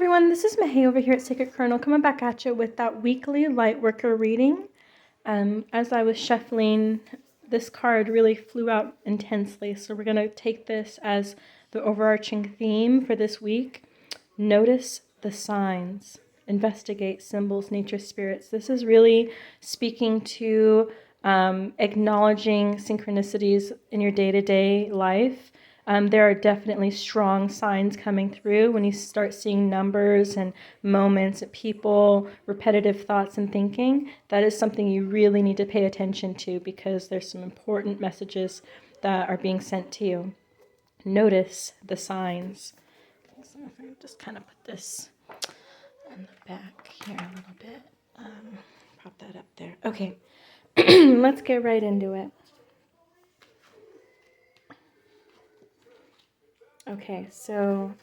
everyone, this is Mahay over here at Sacred Kernel, coming back at you with that weekly Lightworker reading. As I was shuffling, this card really flew out intensely, so we're going to take this as the overarching theme for this week. Notice the signs, investigate symbols, nature, spirits. This is really speaking to acknowledging synchronicities in your day-to-day life. There are definitely strong signs coming through when you start seeing numbers and moments, people, repetitive thoughts and thinking. That is something you really need to pay attention to because there's some important messages that are being sent to you. Notice the signs. So if I just kind of put this on the back here a little bit. Prop that up there. Okay, let's get right into it. Okay, so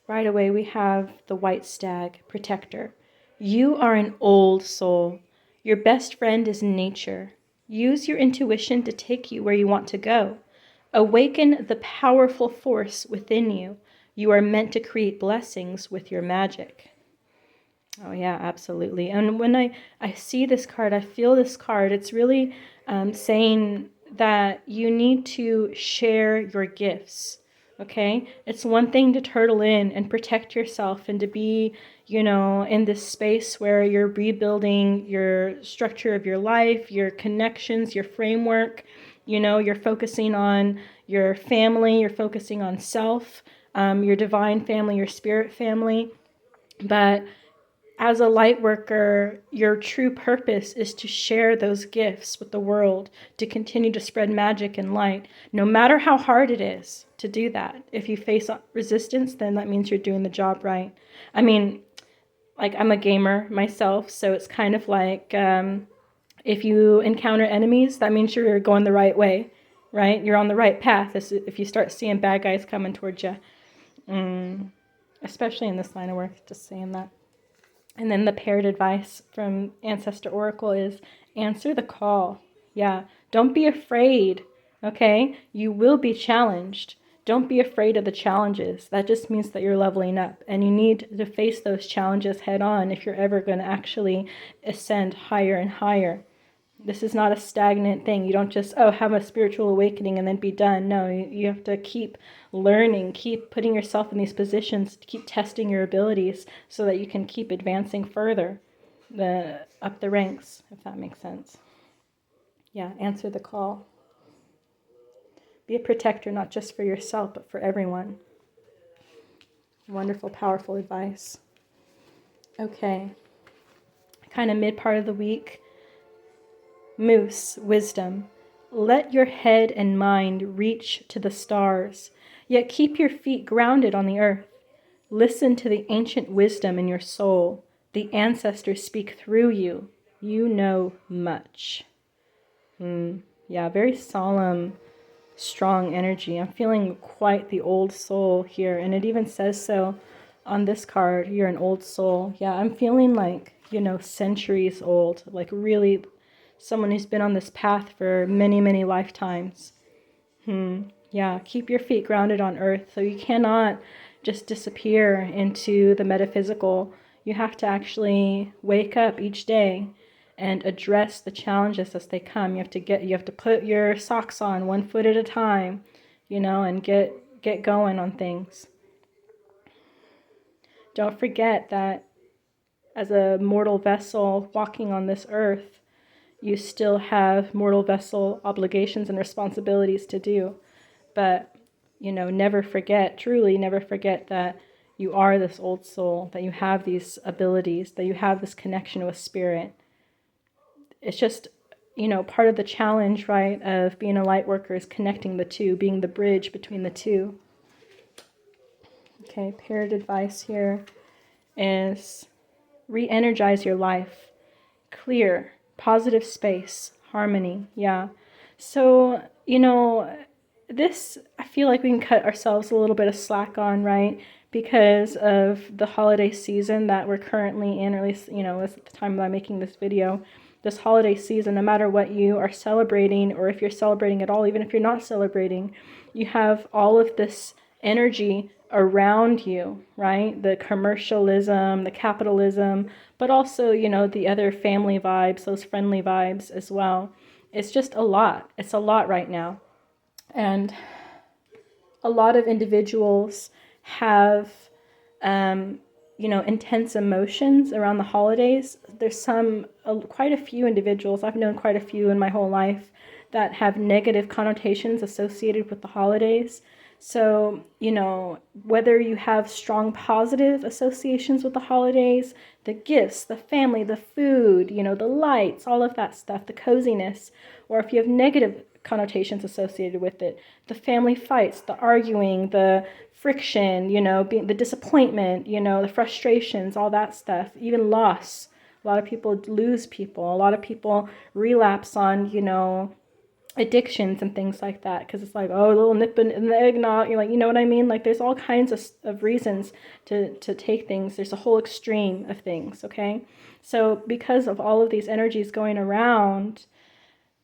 right away we have the white stag, protector. You are an old soul. Your best friend is nature. Use your intuition to take you where you want to go. Awaken the powerful force within you. You are meant to create blessings with your magic. Oh yeah, absolutely. And when I see this card, I feel this card, it's really saying that you need to share your gifts. Okay, it's one thing to turtle in and protect yourself and to be, in this space where you're rebuilding your structure of your life, your connections, your framework. You're focusing on your family, you're focusing on self, your divine family, your spirit family. But as a light worker, your true purpose is to share those gifts with the world, to continue to spread magic and light, no matter how hard it is to do that. If you face resistance, then that means you're doing the job right. I mean, like I'm a gamer myself, so it's kind of like if you encounter enemies, that means you're going the right way, right? You're on the right path if you start seeing bad guys coming towards you. Especially in this line of work, just saying that. And then the paired advice from Ancestor Oracle is answer the call. Yeah, don't be afraid, okay? You will be challenged. Don't be afraid of the challenges. That just means that you're leveling up. And you need to face those challenges head on if you're ever going to actually ascend higher and higher. This is not a stagnant thing. You don't just, have a spiritual awakening and then be done. No, you have to keep learning, keep putting yourself in these positions, keep testing your abilities so that you can keep advancing further up the ranks, if that makes sense. Yeah, answer the call. Be a protector, not just for yourself, but for everyone. Wonderful, powerful advice. Okay, kind of mid part of the week. Moose, wisdom. Let your head and mind reach to the stars, yet keep your feet grounded on the earth. Listen to the ancient wisdom in your soul. The ancestors speak through you. You know much. Yeah, very solemn, strong energy. I'm feeling quite the old soul here, and it even says so on this card. You're an old soul. Yeah, I'm feeling like, centuries old, like really someone who's been on this path for many, many lifetimes. Yeah, keep your feet grounded on earth. So you cannot just disappear into the metaphysical. You have to actually wake up each day and address the challenges as they come. You have to put your socks on 1 foot at a time, and get going on things. Don't forget that as a mortal vessel walking on this earth, you still have mortal vessel obligations and responsibilities to do. But, never forget that you are this old soul, that you have these abilities, that you have this connection with spirit. It's just, part of the challenge, right, of being a light worker is connecting the two, being the bridge between the two. Okay, paired advice here is re-energize your life. Clear, positive space, harmony, yeah. So, this, I feel like we can cut ourselves a little bit of slack on, right? Because of the holiday season that we're currently in, or at least, at the time that I'm making this video. This holiday season, no matter what you are celebrating, or if you're celebrating at all, even if you're not celebrating, you have all of this energy around you, right? The commercialism, the capitalism, but also, the other family vibes, those friendly vibes as well. It's just a lot. It's a lot right now. And a lot of individuals have, intense emotions around the holidays. There's quite a few individuals, I've known quite a few in my whole life, that have negative connotations associated with the holidays. So, whether you have strong positive associations with the holidays, the gifts, the family, the food, the lights, all of that stuff, the coziness, or if you have negative connotations associated with it, the family fights, the arguing, the friction, the disappointment, the frustrations, all that stuff, even loss. A lot of people lose people. A lot of people relapse on, addictions and things like that, because it's like, oh, a little nip in the eggnog, you're like, you know what I mean? Like, there's all kinds of reasons to take things. There's a whole extreme of things, okay? So because of all of these energies going around,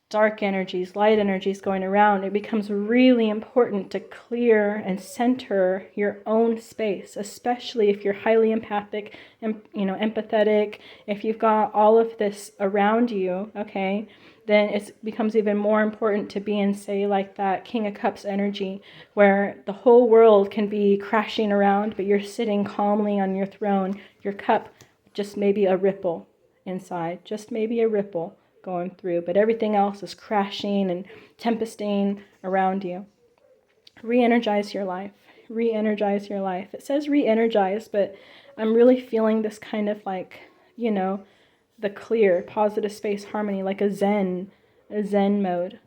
dark energies, light energies going around, it becomes really important to clear and center your own space, especially if you're highly empathic and, empathetic. If you've got all of this around you, okay, then it becomes even more important to be in, say, like that King of Cups energy, where the whole world can be crashing around, but you're sitting calmly on your throne, your cup just maybe a ripple inside, just maybe a ripple going through, but everything else is crashing and tempesting around you. Re-energize your life. Re-energize your life. It says re-energize, but I'm really feeling this kind of like, the clear, positive space harmony, like a zen mode,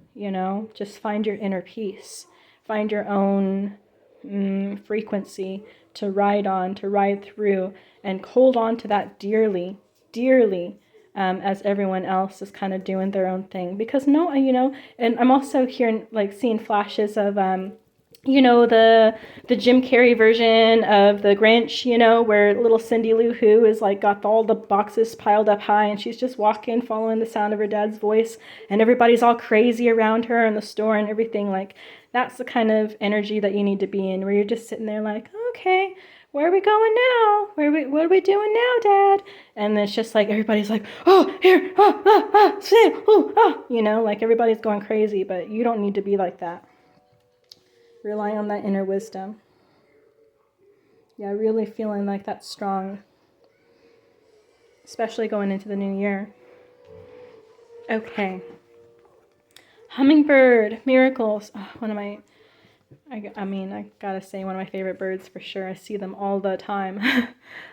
just find your inner peace. Find your own frequency to ride on, to ride through, and hold on to that dearly, dearly, as everyone else is kind of doing their own thing. Because and I'm also hearing, like, seeing flashes of, the Jim Carrey version of the Grinch, where little Cindy Lou Who is like got all the boxes piled up high, and she's just walking, following the sound of her dad's voice, and everybody's all crazy around her in the store and everything. Like, that's the kind of energy that you need to be in, where you're just sitting there like, okay, where are we going now? What are we doing now, Dad? And it's just like everybody's like, oh, here, say, like everybody's going crazy, but you don't need to be like that. Rely on that inner wisdom. Yeah, really feeling like that's strong, especially going into the new year. Okay. Hummingbird, miracles. Oh, I gotta say, one of my favorite birds for sure. I see them all the time.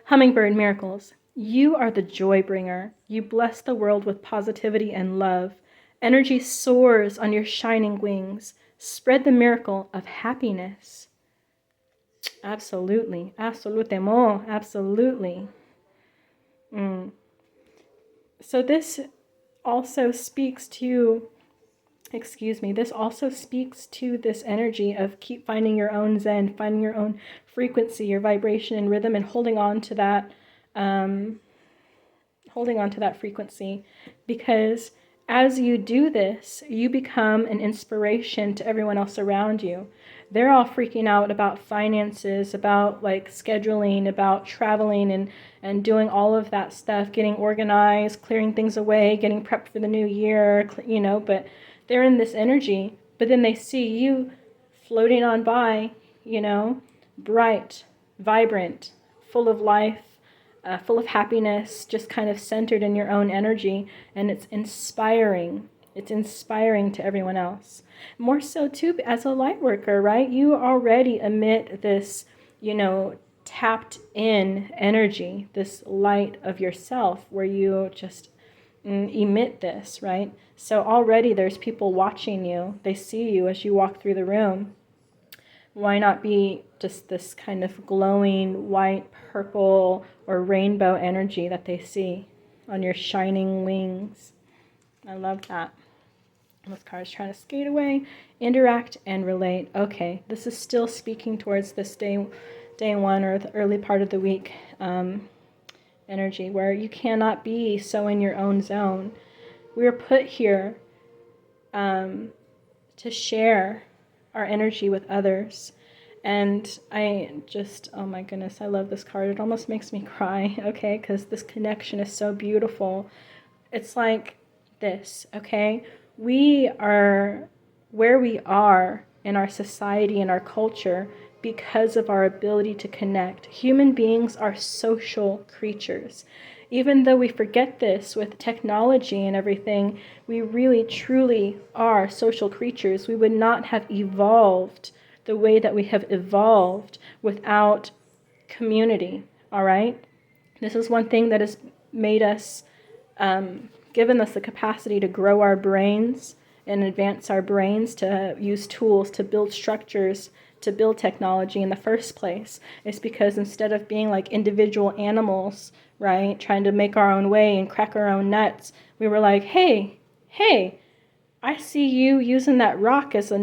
Hummingbird, miracles. You are the joy bringer. You bless the world with positivity and love. Energy soars on your shining wings. Spread the miracle of happiness. Absolutely. Absolutely. Absolutely. So this also speaks to this energy of keep finding your own zen, finding your own frequency, your vibration and rhythm, and holding on to that frequency, because as you do this, you become an inspiration to everyone else around you. They're all freaking out about finances, about like scheduling, about traveling and doing all of that stuff, getting organized, clearing things away, getting prepped for the new year, but they're in this energy. But then they see you floating on by, bright, vibrant, full of life, full of happiness, just kind of centered in your own energy, and it's inspiring. It's inspiring to everyone else. More so, too, as a light worker, right? You already emit this, tapped in energy, this light of yourself, where you just emit this, right? So already there's people watching you. They see you as you walk through the room. Why not be just this kind of glowing white, purple, or rainbow energy that they see on your shining wings? I love that. This card is trying to skate away, interact, and relate. Okay, this is still speaking towards this day one, or the early part of the week energy, where you cannot be so in your own zone. We are put here to share our energy with others. And oh my goodness, I love this card. It almost makes me cry, okay? Because this connection is so beautiful. It's like this, okay? We are where we are in our society and our culture because of our ability to connect. Human beings are social creatures. Even though we forget this with technology and everything, we really truly are social creatures. We would not have evolved the way that we have evolved without community, all right? This is one thing that has made us, given us the capacity to grow our brains and advance our brains, to use tools to build structures, to build technology in the first place. It's because instead of being like individual animals, right, trying to make our own way and crack our own nuts, we were like, hey, I see you using that rock as a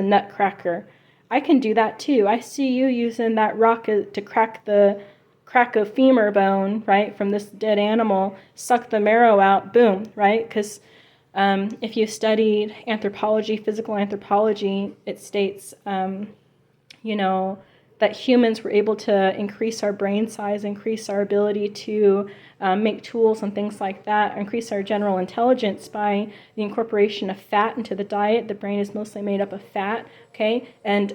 nutcracker. I can do that too. I see you using that rock to crack a femur bone, right, from this dead animal, suck the marrow out, boom, right? Because if you studied anthropology, physical anthropology, it states, that humans were able to increase our brain size, increase our ability to make tools and things like that, increase our general intelligence by the incorporation of fat into the diet. The brain is mostly made up of fat, okay? And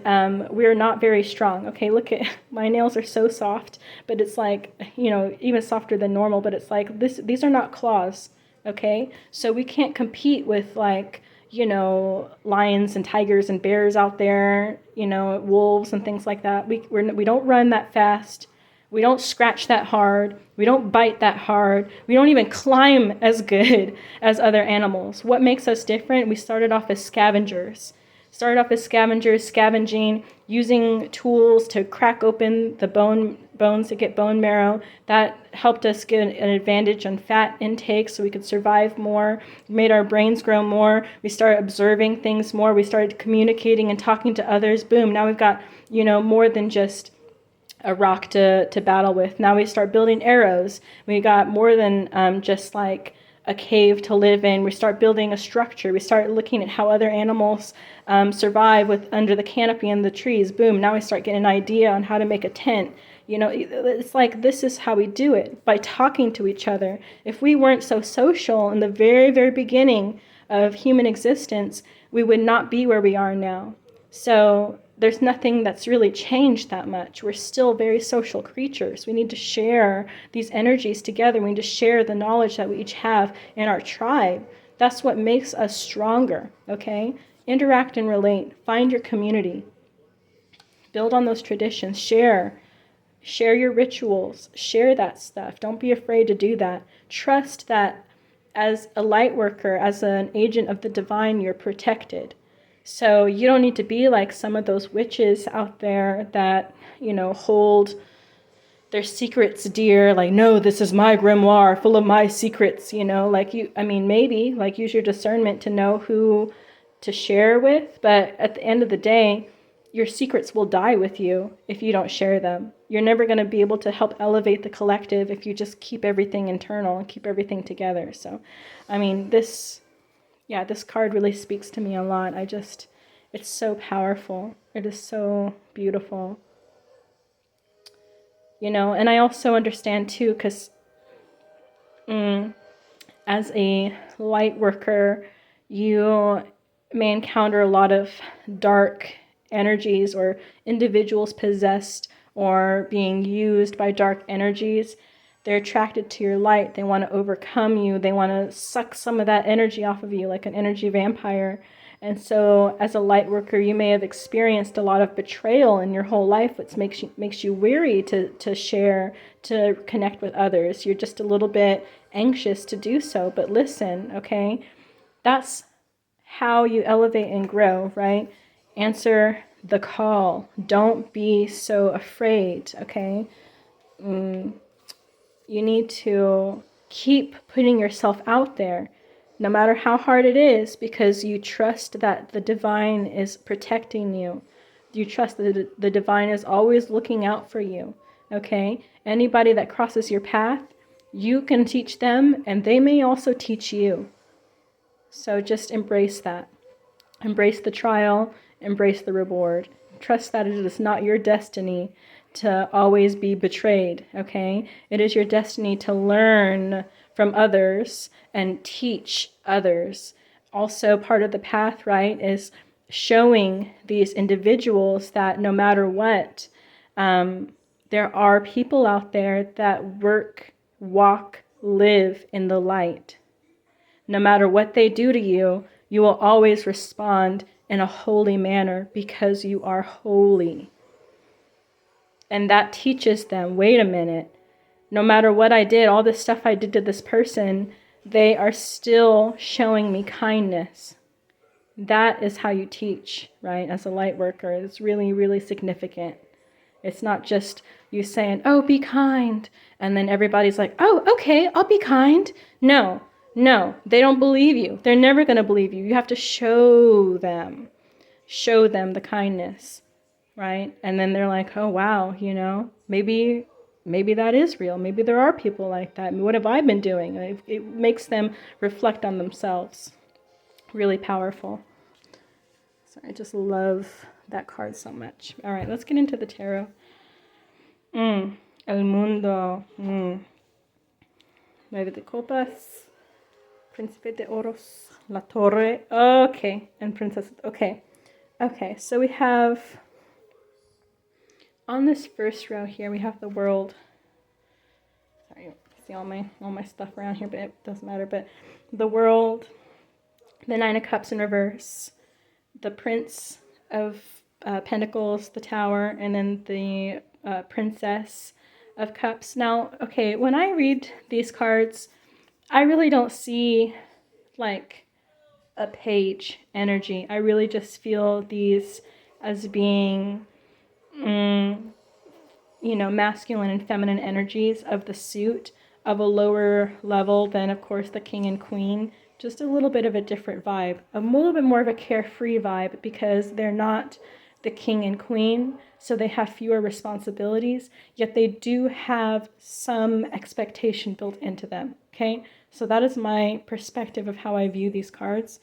we're not very strong, okay? Look at, my nails are so soft, but it's like, even softer than normal, but it's like, these are not claws, okay? So we can't compete with like, lions and tigers and bears out there, wolves and things like that. We don't run that fast. We don't scratch that hard. We don't bite that hard. We don't even climb as good as other animals. What makes us different? We started off as scavengers. Scavenging, using tools to crack open the bones to get bone marrow. That helped us get an advantage on fat intake so we could survive more, made our brains grow more. We started observing things more. We started communicating and talking to others. Boom, now we've got, more than just a rock to battle with. Now we start building arrows. We got more than just like a cave to live in. We start building a structure. We start looking at how other animals survive under the canopy and the trees. Boom, now we start getting an idea on how to make a tent. It's like this is how we do it, by talking to each other. If we weren't so social in the very, very beginning of human existence, we would not be where we are now. So there's nothing that's really changed that much. We're still very social creatures. We need to share these energies together. We need to share the knowledge that we each have in our tribe. That's what makes us stronger, okay? Interact and relate. Find your community. Build on those traditions. Share your rituals. Share that stuff. Don't be afraid to do that. Trust that as a light worker, as an agent of the divine, you're protected. So you don't need to be like some of those witches out there that, hold their secrets dear. Like, no, this is my grimoire full of my secrets, maybe like use your discernment to know who to share with. But at the end of the day, your secrets will die with you if you don't share them. You're never going to be able to help elevate the collective if you just keep everything internal and keep everything together. So, this card really speaks to me a lot. It's so powerful. It is so beautiful. And I also understand too, because as a light worker, you may encounter a lot of dark energies or individuals possessed or being used by dark energies. They're attracted to your light. They want to overcome you. They want to suck some of that energy off of you, like an energy vampire. And so as a light worker, you may have experienced a lot of betrayal in your whole life, which makes you weary to share, to connect with others. You're just a little bit anxious to do so. But listen, okay? That's how you elevate and grow, right? Answer the call. Don't be so afraid, okay? You need to keep putting yourself out there, no matter how hard it is, because you trust that the divine is protecting you. You trust that the divine is always looking out for you, okay? Anybody that crosses your path, you can teach them, and they may also teach you. So just embrace that. Embrace the trial, embrace the reward. Trust that it is not your destiny to always be betrayed, okay? It is your destiny to learn from others and teach others. Also, part of the path, right, is showing these individuals that no matter what, there are people out there that work, walk, live in the light. No matter what they do to you, you will always respond in a holy manner because you are holy. And that teaches them, wait a minute, no matter what I did, all this stuff I did to this person, they are still showing me kindness. That is how you teach, right? As a light worker, it's really, really significant. It's not just you saying, oh, be kind. And then everybody's like, oh, okay, I'll be kind. No, they don't believe you. They're never going to believe you. You have to show them the kindness, right? And then they're like, oh, wow, maybe that is real. Maybe there are people like that. What have I been doing? It makes them reflect on themselves. Really powerful. So I just love that card so much. All right, let's get into the tarot. El mundo. Nueve de copas. Príncipe de oros. La torre. Okay. And princess. Okay. So we have, on this first row here, we have the world. Sorry, you see all my stuff around here, but it doesn't matter. But the world, the Nine of Cups in reverse, the Prince of Pentacles, the Tower, and then the Princess of Cups. Now, okay, when I read these cards, I really don't see like a page energy. I really just feel these as being, masculine and feminine energies of the suit, of a lower level than, of course, the king and queen. Just a little bit of a different vibe, a little bit more of a carefree vibe, because they're not the king and queen, so they have fewer responsibilities, yet they do have some expectation built into them, okay? So that is my perspective of how I view these cards.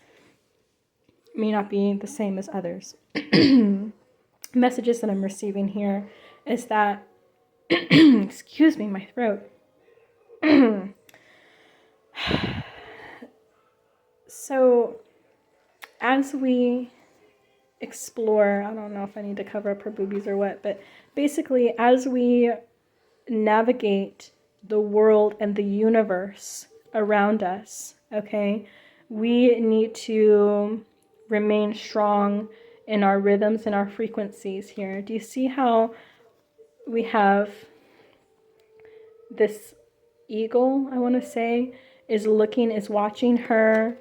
It may not be the same as others. Messages that I'm receiving here is that, excuse me, my throat. So as we explore, I don't know if I need to cover up her boobies or what, but basically as we navigate the world and the universe around us, okay, we need to remain strong in our rhythms and our frequencies here. Do you see how we have this eagle, I want to say, is watching her.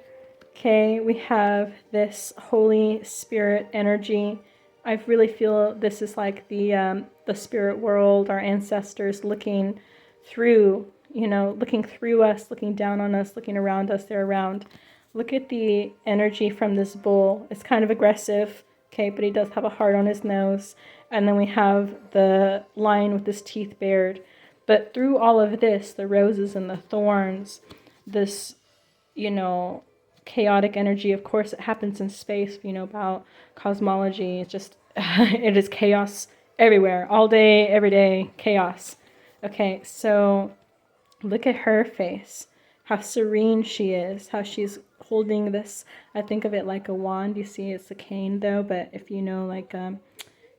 Okay, we have this Holy Spirit energy. I really feel this is like the spirit world, our ancestors looking through, looking through us, looking down on us, looking around us. They're around. Look at the energy from this bull. It's kind of aggressive, okay, but he does have a heart on his nose. And then we have the lion with his teeth bared. But through all of this, the roses and the thorns, this, chaotic energy, of course, it happens in space, about cosmology. It's just, it is chaos everywhere, all day, every day, chaos. Okay, so look at her face, how serene she is, how she's holding this. I think of it like a wand. You see, it's a cane though, but if you know, like,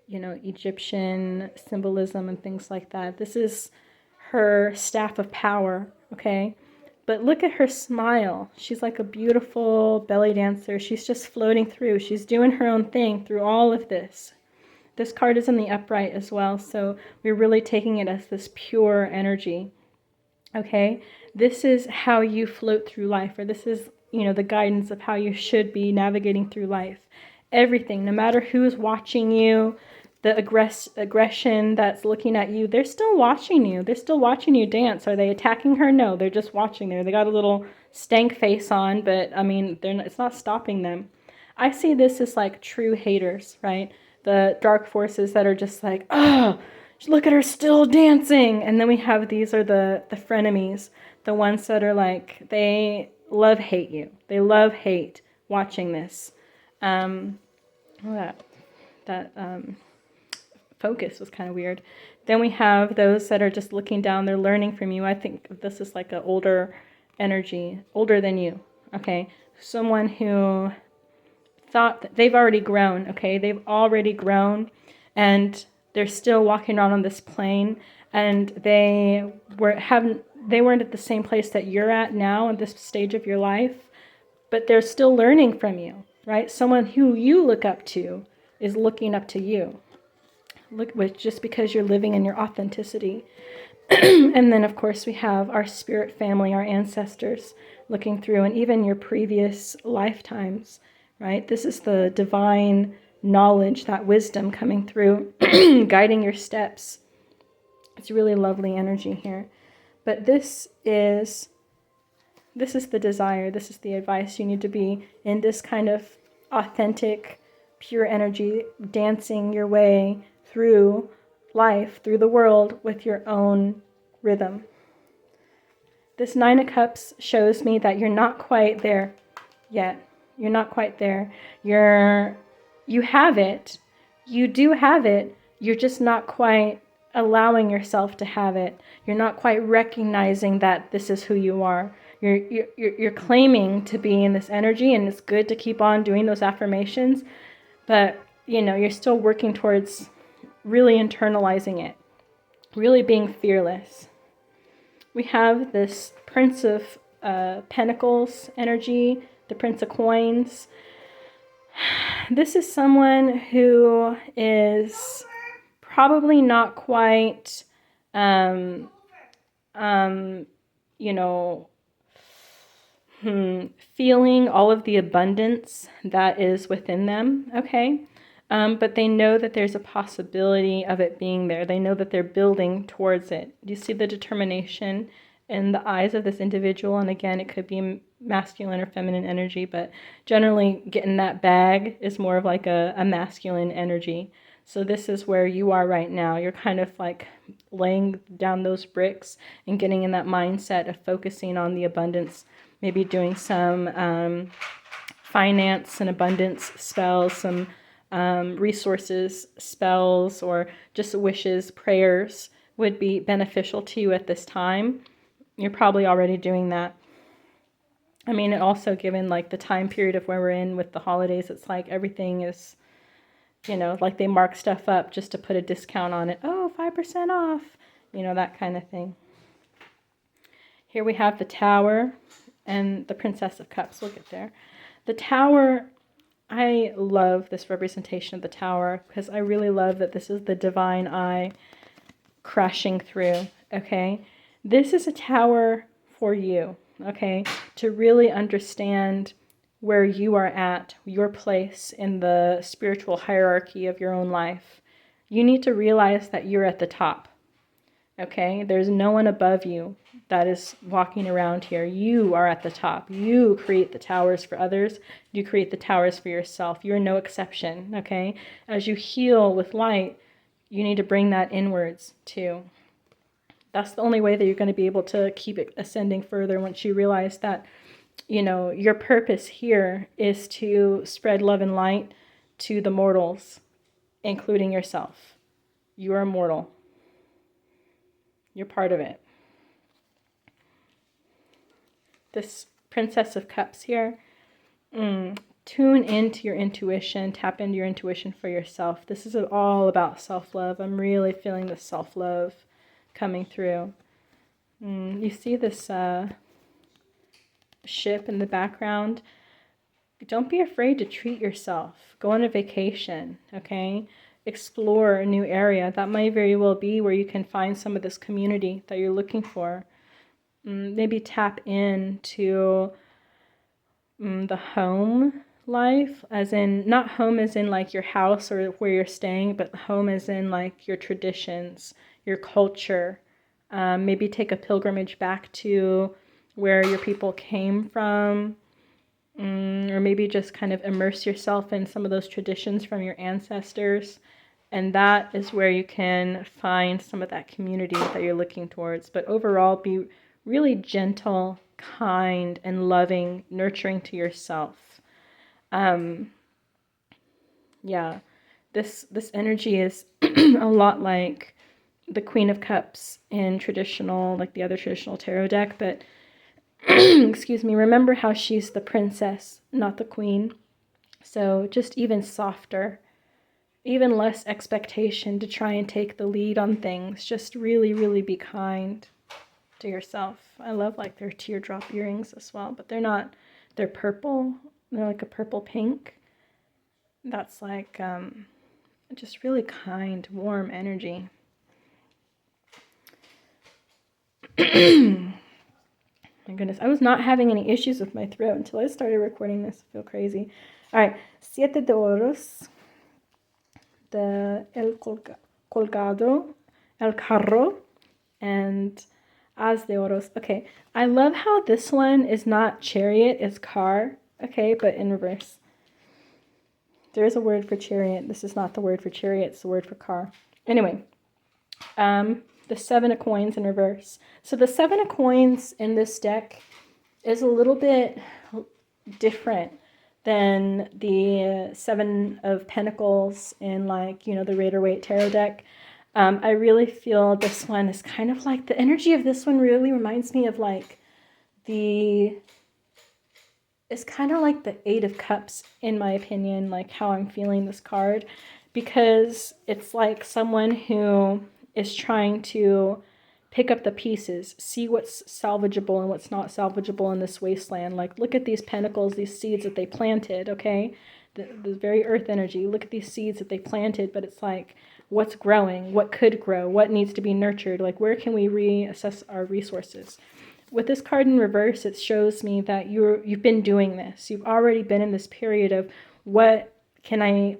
Egyptian symbolism and things like that, this is her staff of power, okay? But look at her smile. She's like a beautiful belly dancer. She's just floating through. She's doing her own thing through all of this. This card is in the upright as well, so we're really taking it as this pure energy, okay? This is how you float through life, or this is, the guidance of how you should be navigating through life. Everything, no matter who's watching you, the aggression that's looking at you, they're still watching you. They're still watching you dance. Are they attacking her? No, they're just watching there. They got a little stank face on, but I mean, it's not stopping them. I see this as like true haters, right? The dark forces that are just like, oh, look at her still dancing. And then we have these are the frenemies, the ones that are like, they love hate you. They love hate watching this. focus was kind of weird. Then we have those that are just looking down. They're learning from you. I think this is like an older energy, older than you. Okay. Someone who thought that they've already grown. Okay. They've already grown and they're still walking around on this plane, and they weren't at the same place that you're at now at this stage of your life, but they're still learning from you, right? Someone who you look up to is looking up to you. Just because you're living in your authenticity. And then, of course, we have our spirit family, our ancestors looking through, and even your previous lifetimes, right? This is the divine knowledge, that wisdom coming through, guiding your steps. It's really lovely energy here. But this is the desire. This is the advice. You need to be in this kind of authentic, pure energy, dancing your way through life, through the world with your own rhythm. This Nine of Cups shows me that you're not quite there yet. You're not quite there. You have it. You do have it. You're just not quite allowing yourself to have it. You're not quite recognizing that this is who you are. You're claiming to be in this energy, and it's good to keep on doing those affirmations, but you're still working towards really internalizing it, really being fearless. We have this Prince of Pentacles energy, the Prince of Coins. This is someone who is probably not quite, feeling all of the abundance that is within them, okay? But they know that there's a possibility of it being there. They know that they're building towards it. Do you see the determination in the eyes of this individual? And again, it could be masculine or feminine energy, but generally getting that bag is more of like a masculine energy. So this is where you are right now. You're kind of like laying down those bricks and getting in that mindset of focusing on the abundance, maybe doing some finance and abundance spells, some resources spells, or just wishes, prayers would be beneficial to you at this time. You're probably already doing that. I mean, and also given like the time period of where we're in with the holidays, it's like everything is, like they mark stuff up just to put a discount on it. Oh, 5% off, that kind of thing. Here we have the Tower and the Princess of Cups. We'll get there. The Tower, I love this representation of the Tower because I really love that this is the divine eye crashing through, okay? This is a tower for you, okay? To really understand where you are at, your place in the spiritual hierarchy of your own life. You need to realize that you're at the top, okay? There's no one above you that is walking around here. You are at the top. You create the towers for others. You create the towers for yourself. You're no exception, okay? As you heal with light, you need to bring that inwards too. That's the only way that you're going to be able to keep it ascending further, once you realize that, your purpose here is to spread love and light to the mortals, including yourself. You are immortal. You're part of it. This Princess of Cups here, tune into your intuition, tap into your intuition for yourself. This is all about self-love. I'm really feeling the self-love coming through. You see this ship in the background? Don't be afraid to treat yourself. Go on a vacation, okay? Explore a new area. That might very well be where you can find some of this community that you're looking for. Maybe tap into the home life, as in, not home as in like your house or where you're staying, but home as in like your traditions, your culture. Maybe take a pilgrimage back to where your people came from, or maybe just kind of immerse yourself in some of those traditions from your ancestors. And that is where you can find some of that community that you're looking towards. But overall, be really gentle, kind, and loving, nurturing to yourself. Yeah. This energy is a lot like the Queen of Cups in traditional, like the other traditional tarot deck, but excuse me, remember how she's the princess, not the queen. So just even softer, even less expectation to try and take the lead on things. Just really, really be kind to yourself. I love like their teardrop earrings as well, but they're purple. They're like a purple pink. That's like just really kind, warm energy. My goodness, I was not having any issues with my throat until I started recording this. I feel crazy. All right, Siete de Oros, El Colgado, El Carro, and As de Oros. Okay, I love how this one is not chariot, it's car. Okay, but in reverse. There is a word for chariot. This is not the word for chariot, it's the word for car. Anyway, the Seven of Coins in reverse. So the Seven of Coins in this deck is a little bit different than the Seven of Pentacles in, like, you know, the Rider-Waite tarot deck. I really feel this one is kind of like, the energy of this one really reminds me of like it's kind of like the Eight of Cups, in my opinion, like how I'm feeling this card, because it's like someone who is trying to pick up the pieces, see what's salvageable and what's not salvageable in this wasteland. Like, look at these pentacles, these seeds that they planted, okay? The very earth energy. Look at these seeds that they planted, but it's like, what's growing? What could grow? What needs to be nurtured? Like, where can we reassess our resources? With this card in reverse, it shows me that you've been doing this. You've already been in this period of what can I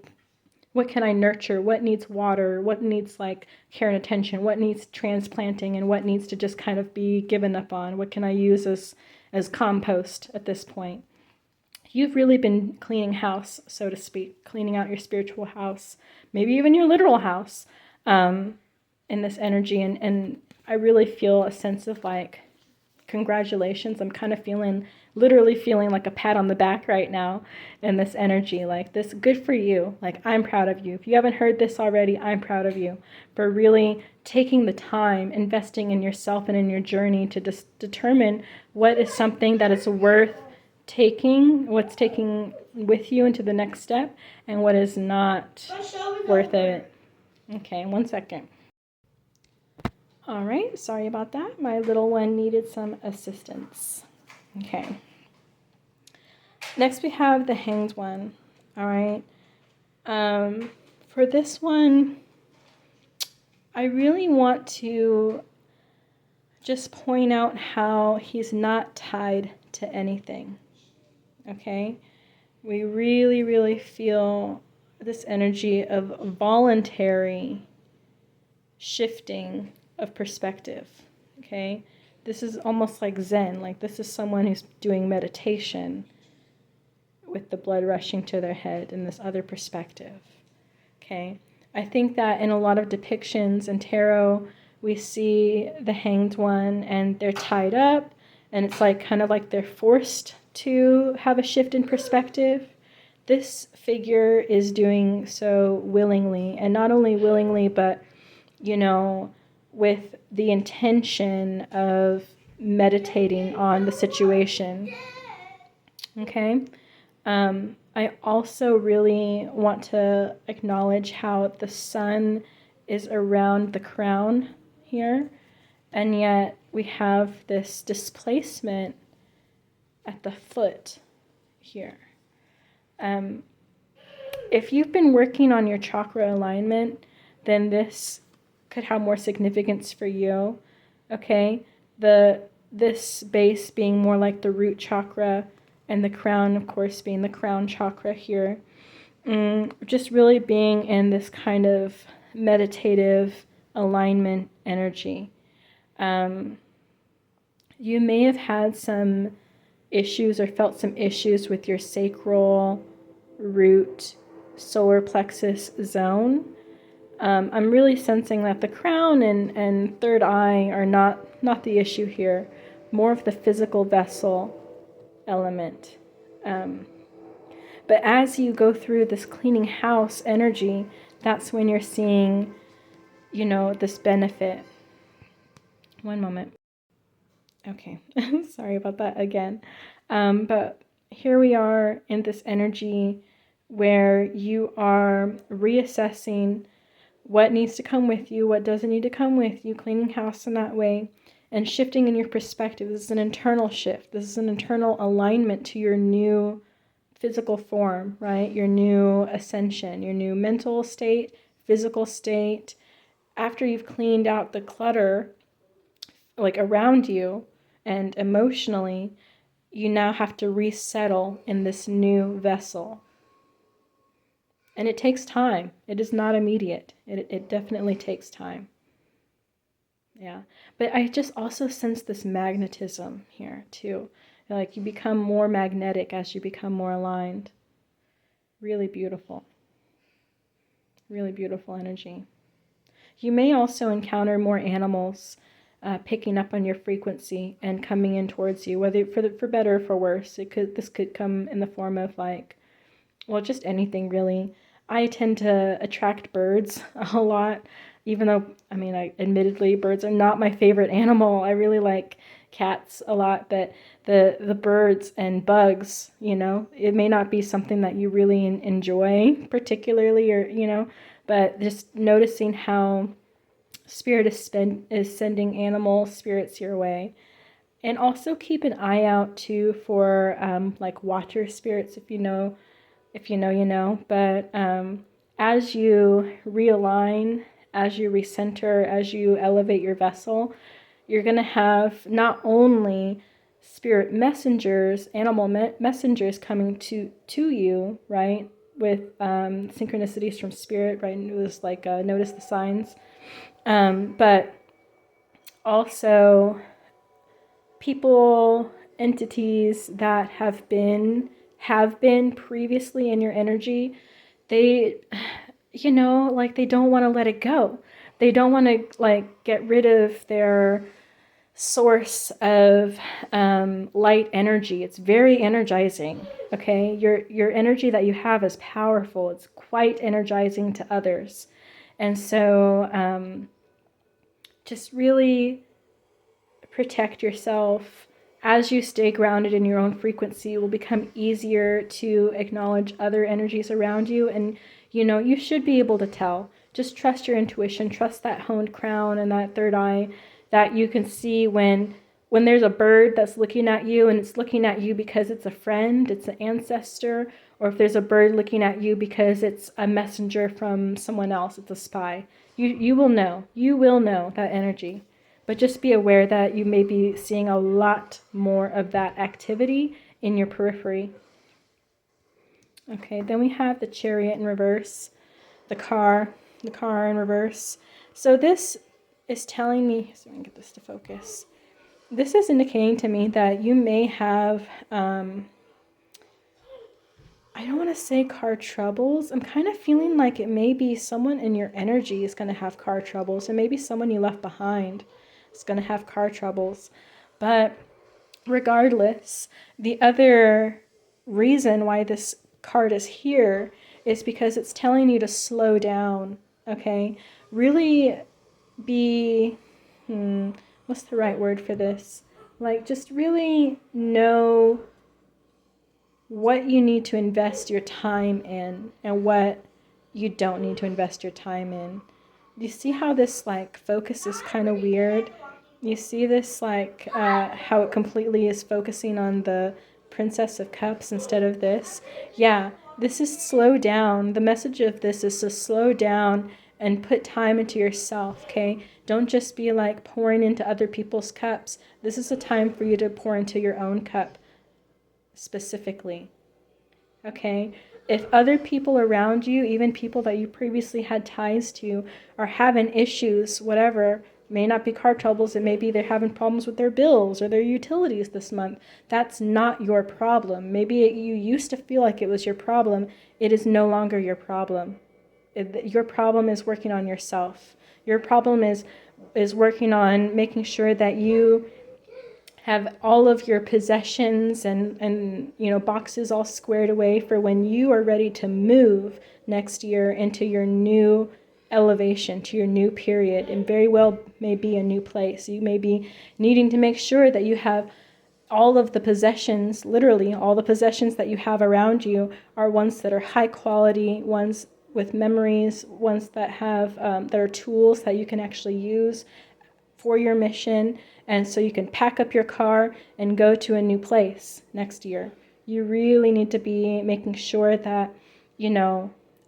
nurture, what needs water, what needs like care and attention, what needs transplanting, and what needs to just kind of be given up on, what can I use as compost at this point. You've really been cleaning house, so to speak, cleaning out your spiritual house, maybe even your literal house, in this energy. And I really feel a sense of like, congratulations. I'm kind of literally feeling like a pat on the back right now in this energy, like this, good for you. Like, I'm proud of you. If you haven't heard this already, I'm proud of you for really taking the time, investing in yourself and in your journey to just determine what is something that is worth taking, what's taking with you into the next step, and what is not worth it. Okay, 1 second. All right, sorry about that. My little one needed some assistance. Okay. Next we have the Hanged One. All right. For this one, I really want to just point out how he's not tied to anything. Okay? We really, really feel this energy of voluntary shifting of perspective. Okay? This is almost like Zen. Like, this is someone who's doing meditation with the blood rushing to their head in this other perspective. Okay? I think that in a lot of depictions in tarot, we see the Hanged One and they're tied up, and it's like kind of like they're forced to have a shift in perspective. This figure is doing so willingly, and not only willingly, but, you know, with the intention of meditating on the situation. Okay? I also really want to acknowledge how the sun is around the crown here, and yet we have this displacement at the foot here. If you've been working on your chakra alignment, then this could have more significance for you. Okay? This base being more like the root chakra, and the crown, of course, being the crown chakra here. Just really being in this kind of meditative alignment energy. You may have had some issues or felt some issues with your sacral, root, solar plexus zone. I'm really sensing that the crown and third eye are not the issue here, but more of the physical vessel element. But But as you go through this cleaning house energy, that's when you're seeing, this benefit. One moment. Okay, sorry about that again. But here we are in this energy where you are reassessing what needs to come with you, what doesn't need to come with you, cleaning house in that way, and shifting in your perspective. This is an internal shift. This is an internal alignment to your new physical form, right? Your new ascension, your new mental state, physical state. After you've cleaned out the clutter, like around you and emotionally, you now have to resettle in this new vessel. And it takes time. It is not immediate. It definitely takes time. Yeah. But I just also sense this magnetism here too. Like you become more magnetic as you become more aligned. Really beautiful. Really beautiful energy. You may also encounter more animals picking up on your frequency and coming in towards you, whether for better or for worse. This could come in the form of just anything really. I tend to attract birds a lot, even though, admittedly, birds are not my favorite animal. I really like cats a lot, but the birds and bugs, it may not be something that you really enjoy particularly, or, but just noticing how Spirit is sending animal spirits your way. And also keep an eye out too for water spirits, if you know, you know. But as you realign, as you recenter, as you elevate your vessel, you're going to have not only spirit messengers, animal messengers coming to you, right? With synchronicities from spirit, right? It was like notice the signs. But also people, entities that have been previously in your energy, they, they don't want to let it go. They don't want to get rid of their source of light energy. It's very energizing. Okay, your energy that you have is powerful. It's quite energizing to others, and so just really protect yourself. As you stay grounded in your own frequency, it will become easier to acknowledge other energies around you. And, you should be able to tell. Just trust your intuition, trust that honed crown and that third eye, that you can see when there's a bird that's looking at you and it's looking at you because it's a friend, it's an ancestor, or if there's a bird looking at you because it's a messenger from someone else, it's a spy. You will know that energy. But just be aware that you may be seeing a lot more of that activity in your periphery. Okay, then we have the Chariot in reverse, the car in reverse. So this is telling me, so I can get this to focus. This is indicating to me that you may have, I don't want to say car troubles. I'm kind of feeling like it may be someone in your energy is going to have car troubles, and maybe someone you left behind is going to have car troubles. But regardless, the other reason why this card is here is because it's telling you to slow down, okay? Really be, what's the right word for this? Just really know what you need to invest your time in and what you don't need to invest your time in. You see how this focus is kind of weird? You see this how it completely is focusing on the Princess of Cups instead of this? Yeah, this is slow down. The message of this is to slow down and put time into yourself, okay? Don't just be pouring into other people's cups. This is a time for you to pour into your own cup specifically, okay? If other people around you, even people that you previously had ties to, are having issues, whatever, may not be car troubles, it may be they're having problems with their bills or their utilities this month. That's not your problem. Maybe you used to feel like it was your problem. It is no longer your problem. Your problem is working on yourself. Your problem is working on making sure that you have all of your possessions and boxes all squared away for when you are ready to move next year into your new elevation, to your new period, and very well may be a new place. You may be needing to make sure that you have all of the possessions, literally all the possessions that you have around you are ones that are high quality, ones with memories, ones that have that are tools that you can actually use for your mission, and so you can pack up your car and go to a new place next year. You really need to be making sure that,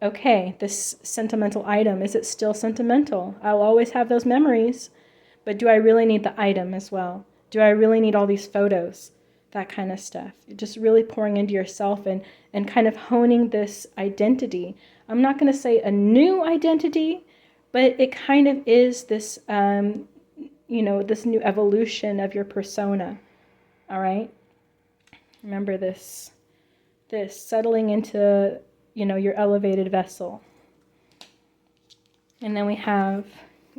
okay, this sentimental item, is it still sentimental? I'll always have those memories, but do I really need the item as well? Do I really need all these photos? That kind of stuff. You're just really pouring into yourself and kind of honing this identity. I'm not going to say a new identity, but it kind of is this this new evolution of your persona. All right? Remember this settling into, your elevated vessel. And then we have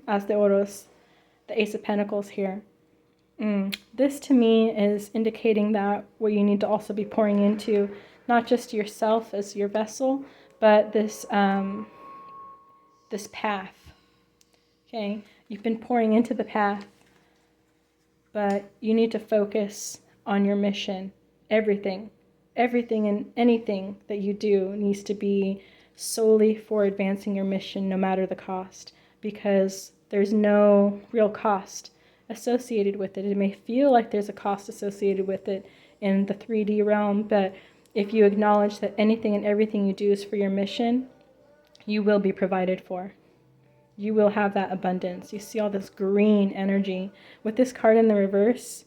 As de Oros, the Ace of Pentacles here. This to me is indicating that what you need to also be pouring into, not just yourself as your vessel, but this path. Okay? You've been pouring into the path, but you need to focus on your mission. Everything and anything that you do needs to be solely for advancing your mission, no matter the cost, because there's no real cost associated with it. It may feel like there's a cost associated with it in the 3D realm, but if you acknowledge that anything and everything you do is for your mission, you will be provided for. You will have that abundance. You see all this green energy. With this card in the reverse,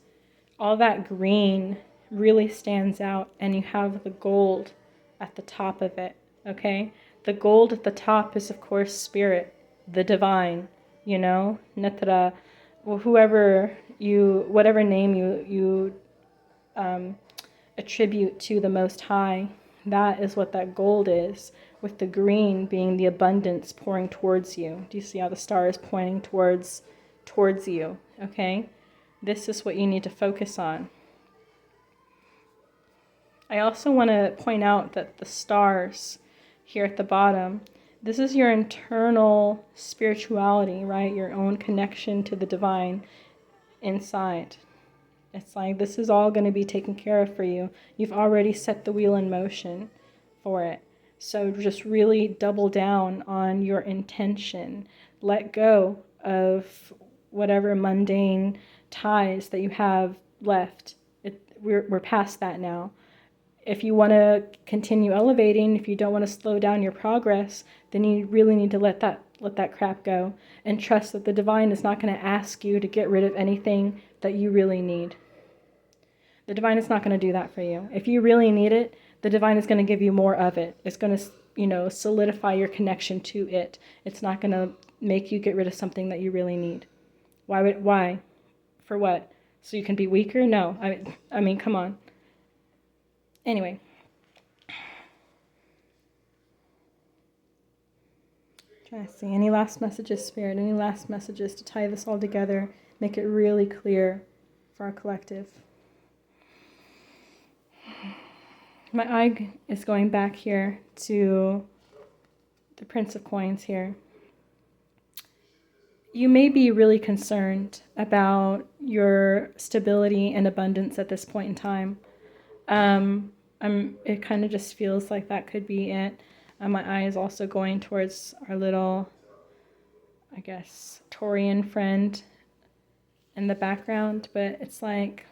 all that green really stands out, and you have the gold at the top of it, okay? The gold at the top is, of course, spirit, the divine, Netra, whatever name you attribute to the Most High, that is what that gold is, with the green being the abundance pouring towards you. Do you see how the star is pointing towards you, okay? This is what you need to focus on. I also want to point out that the stars here at the bottom, this is your internal spirituality, right? Your own connection to the divine inside. It's like this is all going to be taken care of for you. You've already set the wheel in motion for it. So just really double down on your intention. Let go of whatever mundane ties that you have left. We're past that now. If you want to continue elevating, if you don't want to slow down your progress, then you really need to let that crap go and trust that the divine is not going to ask you to get rid of anything that you really need. The divine is not going to do that for you. If you really need it, the divine is going to give you more of it. It's going to, solidify your connection to it. It's not going to make you get rid of something that you really need. Why? For what? So you can be weaker? No. I mean, come on. Anyway. Trying to see. Any last messages, Spirit? Any last messages to tie this all together? Make it really clear for our collective. My eye is going back here to the Prince of Coins here. You may be really concerned about your stability and abundance at this point in time. It kind of just feels like that could be it. My eye is also going towards our little, I guess, Taurian friend in the background, but it's like,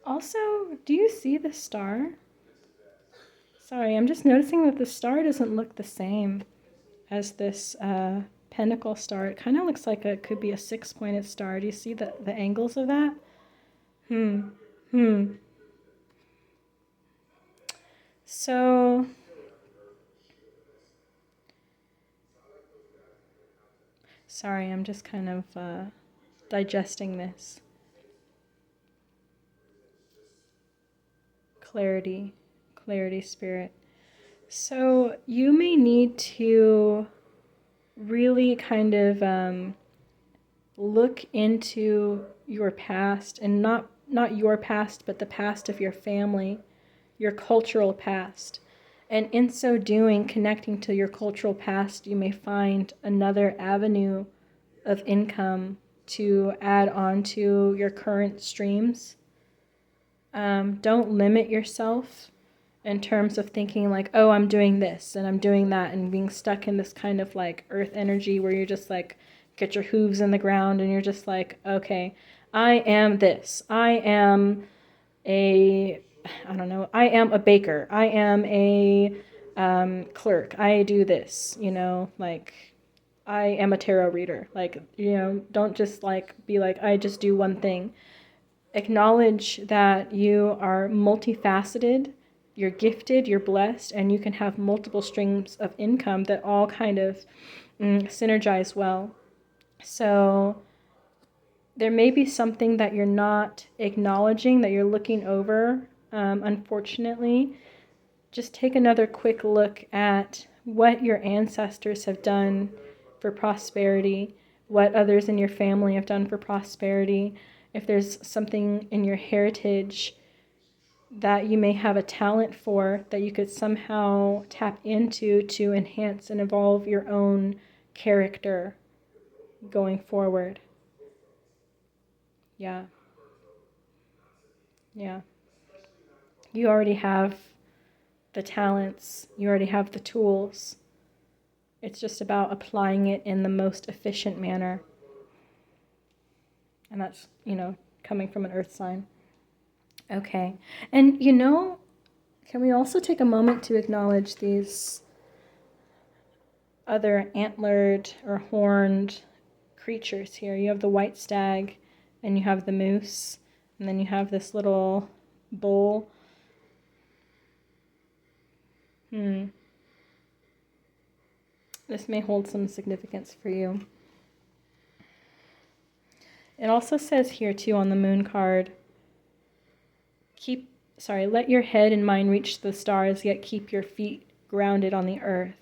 Also, do you see the star? Sorry, I'm just noticing that the star doesn't look the same as this pentacle star. It kind of looks like it could be a 6-pointed star. Do you see the angles of that? So, sorry, I'm just kind of digesting this. Clarity, Spirit. So you may need to really kind of look into your past, and not your past, but the past of your family, your cultural past. And in so doing, connecting to your cultural past, you may find another avenue of income to add on to your current streams. Don't limit yourself in terms of thinking like, oh, I'm doing this and I'm doing that, and being stuck in this kind of like earth energy where you're just like, get your hooves in the ground and you're just like, okay, I am this. I am I am a baker. I am a clerk. I do this, like I am a tarot reader. Like, don't just like be like, I just do one thing. Acknowledge that you are multifaceted, you're gifted, you're blessed, and you can have multiple streams of income that all kind of synergize well. So there may be something that you're not acknowledging, that you're looking over, unfortunately. Just take another quick look at what your ancestors have done for prosperity, what others in your family have done for prosperity. If there's something in your heritage that you may have a talent for that you could somehow tap into to enhance and evolve your own character going forward. Yeah. Yeah. You already have the talents, you already have the tools. It's just about applying it in the most efficient manner. And that's, coming from an earth sign. Okay. And, can we also take a moment to acknowledge these other antlered or horned creatures here? You have the white stag, and you have the moose, and then you have this little bull. This may hold some significance for you. It also says here, too, on the moon card, let your head and mind reach the stars, yet keep your feet grounded on the earth.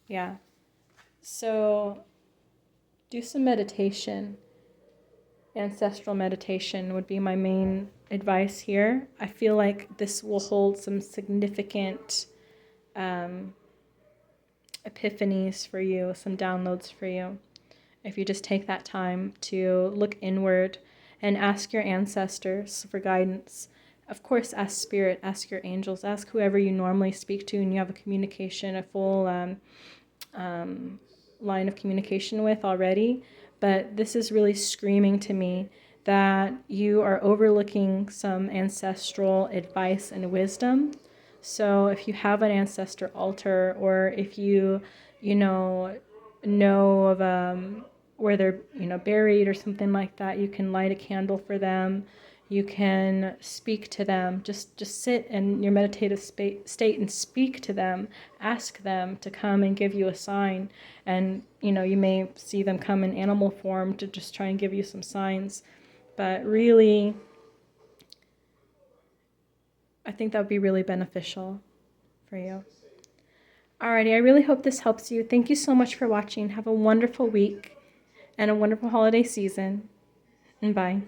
Yeah. So do some meditation. Ancestral meditation would be my main advice here. I feel like this will hold some significant epiphanies for you, some downloads for you. If you just take that time to look inward and ask your ancestors for guidance. Of course, ask spirit, ask your angels, ask whoever you normally speak to and you have a full line of communication with already. But this is really screaming to me that you are overlooking some ancestral advice and wisdom. So if you have an ancestor altar, or if you know of where they're buried or something like that, you can light a candle for them. You can speak to them. Just sit in your meditative state and speak to them. Ask them to come and give you a sign. And, you may see them come in animal form to just try and give you some signs. But really, I think that would be really beneficial for you. Alrighty, I really hope this helps you. Thank you so much for watching. Have a wonderful week and a wonderful holiday season. And bye.